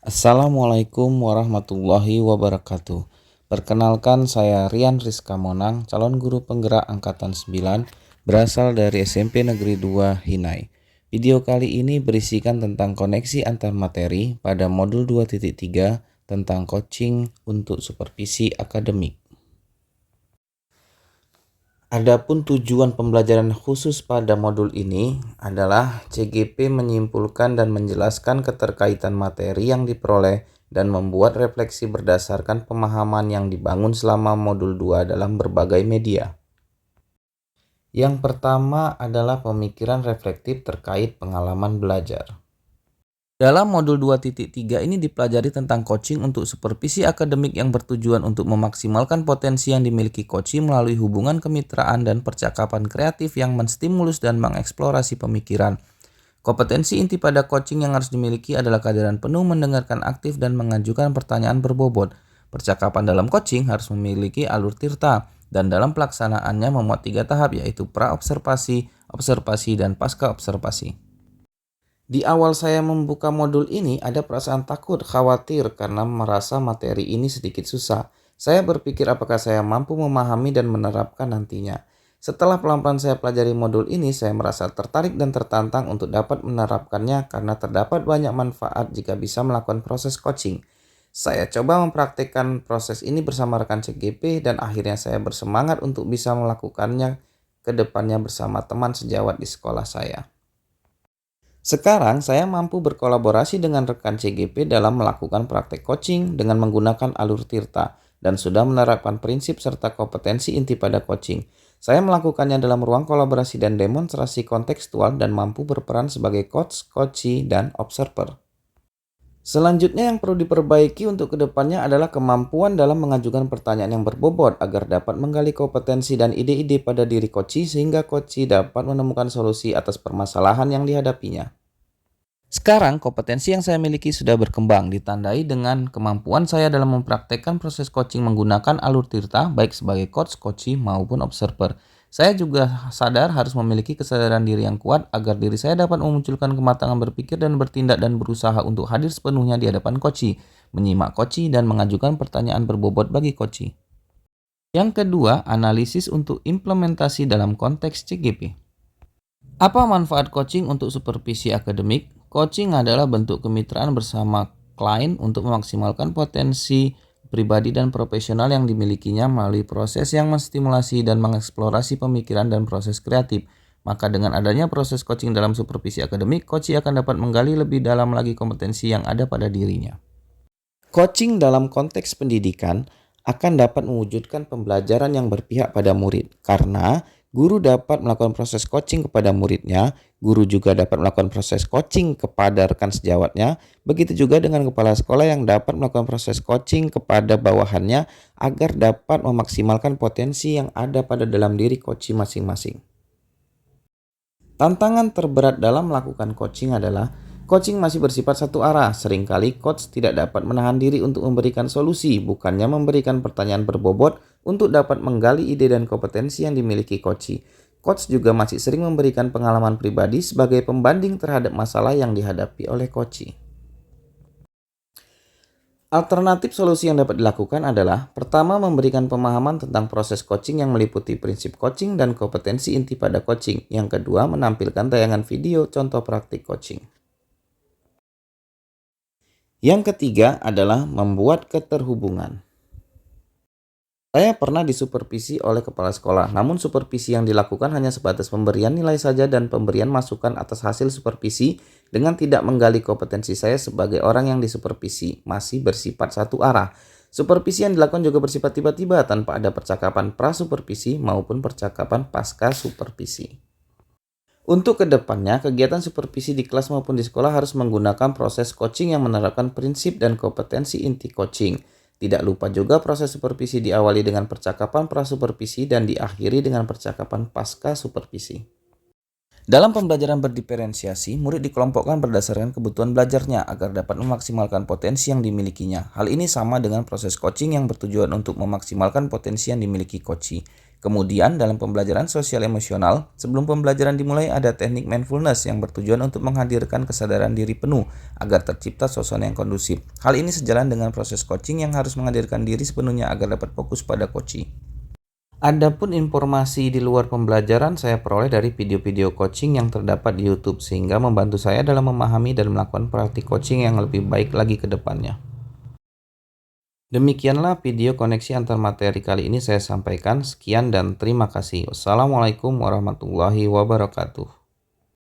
Assalamualaikum warahmatullahi wabarakatuh. Perkenalkan, saya Rian Rizka Monang, calon guru penggerak angkatan 9, berasal dari SMP Negeri 2 Hinai. Video kali ini berisikan tentang koneksi antar materi pada modul 2.3 tentang coaching untuk supervisi akademik. Adapun tujuan pembelajaran khusus pada modul ini adalah CGP menyimpulkan dan menjelaskan keterkaitan materi yang diperoleh dan membuat refleksi berdasarkan pemahaman yang dibangun selama modul 2 dalam berbagai media. Yang pertama adalah pemikiran reflektif terkait pengalaman belajar. Dalam modul 2.3 ini dipelajari tentang coaching untuk supervisi akademik yang bertujuan untuk memaksimalkan potensi yang dimiliki coach melalui hubungan kemitraan dan percakapan kreatif yang menstimulus dan mengeksplorasi pemikiran. Kompetensi inti pada coaching yang harus dimiliki adalah kesadaran penuh mendengarkan aktif dan mengajukan pertanyaan berbobot. Percakapan dalam coaching harus memiliki alur tirta dan dalam pelaksanaannya memuat 3 tahap, yaitu pra-observasi, observasi, dan pasca-observasi. Di awal saya membuka modul ini ada perasaan takut, khawatir karena merasa materi ini sedikit susah. Saya berpikir apakah saya mampu memahami dan menerapkan nantinya. Setelah pelan-pelan saya pelajari modul ini, saya merasa tertarik dan tertantang untuk dapat menerapkannya karena terdapat banyak manfaat jika bisa melakukan proses coaching. Saya coba mempraktikkan proses ini bersama rekan CGP dan akhirnya saya bersemangat untuk bisa melakukannya ke depannya bersama teman sejawat di sekolah saya. Sekarang saya mampu berkolaborasi dengan rekan CGP dalam melakukan praktek coaching dengan menggunakan alur tirta dan sudah menerapkan prinsip serta kompetensi inti pada coaching. Saya melakukannya dalam ruang kolaborasi dan demonstrasi kontekstual dan mampu berperan sebagai coach, coachee, dan observer. Selanjutnya yang perlu diperbaiki untuk kedepannya adalah kemampuan dalam mengajukan pertanyaan yang berbobot agar dapat menggali kompetensi dan ide-ide pada diri coachee sehingga coachee dapat menemukan solusi atas permasalahan yang dihadapinya. Sekarang kompetensi yang saya miliki sudah berkembang, ditandai dengan kemampuan saya dalam mempraktekkan proses coaching menggunakan alur tirta baik sebagai coach, coachee maupun observer. Saya juga sadar harus memiliki kesadaran diri yang kuat agar diri saya dapat memunculkan kematangan berpikir dan bertindak dan berusaha untuk hadir sepenuhnya di hadapan coachee, menyimak coachee dan mengajukan pertanyaan berbobot bagi coachee. Yang kedua, analisis untuk implementasi dalam konteks CGP. Apa manfaat coaching untuk supervisi akademik? Coaching adalah bentuk kemitraan bersama klien untuk memaksimalkan potensi pribadi dan profesional yang dimilikinya melalui proses yang menstimulasi dan mengeksplorasi pemikiran dan proses kreatif. Maka dengan adanya proses coaching dalam supervisi akademik, coachee akan dapat menggali lebih dalam lagi kompetensi yang ada pada dirinya. Coaching dalam konteks pendidikan akan dapat mewujudkan pembelajaran yang berpihak pada murid karena guru dapat melakukan proses coaching kepada muridnya, guru juga dapat melakukan proses coaching kepada rekan sejawatnya, begitu juga dengan kepala sekolah yang dapat melakukan proses coaching kepada bawahannya agar dapat memaksimalkan potensi yang ada pada dalam diri coachee masing-masing. Tantangan terberat dalam melakukan coaching adalah coaching masih bersifat satu arah. Seringkali coach tidak dapat menahan diri untuk memberikan solusi, bukannya memberikan pertanyaan berbobot untuk dapat menggali ide dan kompetensi yang dimiliki coachee. Coach juga masih sering memberikan pengalaman pribadi sebagai pembanding terhadap masalah yang dihadapi oleh coachee. Alternatif solusi yang dapat dilakukan adalah pertama, memberikan pemahaman tentang proses coaching yang meliputi prinsip coaching dan kompetensi inti pada coaching. Yang kedua, menampilkan tayangan video contoh praktik coaching. Yang ketiga adalah membuat keterhubungan. Saya pernah disupervisi oleh kepala sekolah, namun supervisi yang dilakukan hanya sebatas pemberian nilai saja dan pemberian masukan atas hasil supervisi dengan tidak menggali kompetensi saya sebagai orang yang disupervisi, masih bersifat satu arah. Supervisi yang dilakukan juga bersifat tiba-tiba tanpa ada percakapan pra-supervisi maupun percakapan pasca supervisi. Untuk kedepannya, kegiatan supervisi di kelas maupun di sekolah harus menggunakan proses coaching yang menerapkan prinsip dan kompetensi inti coaching. Tidak lupa juga proses supervisi diawali dengan percakapan pra-supervisi dan diakhiri dengan percakapan pasca supervisi. Dalam pembelajaran berdiferensiasi, murid dikelompokkan berdasarkan kebutuhan belajarnya agar dapat memaksimalkan potensi yang dimilikinya. Hal ini sama dengan proses coaching yang bertujuan untuk memaksimalkan potensi yang dimiliki coachee. Kemudian dalam pembelajaran sosial emosional, sebelum pembelajaran dimulai ada teknik mindfulness yang bertujuan untuk menghadirkan kesadaran diri penuh agar tercipta suasana yang kondusif. Hal ini sejalan dengan proses coaching yang harus menghadirkan diri sepenuhnya agar dapat fokus pada coaching. Adapun informasi di luar pembelajaran saya peroleh dari video-video coaching yang terdapat di YouTube sehingga membantu saya dalam memahami dan melakukan praktik coaching yang lebih baik lagi ke depannya. Demikianlah video koneksi antar materi kali ini saya sampaikan. Sekian dan terima kasih. Wassalamualaikum warahmatullahi wabarakatuh.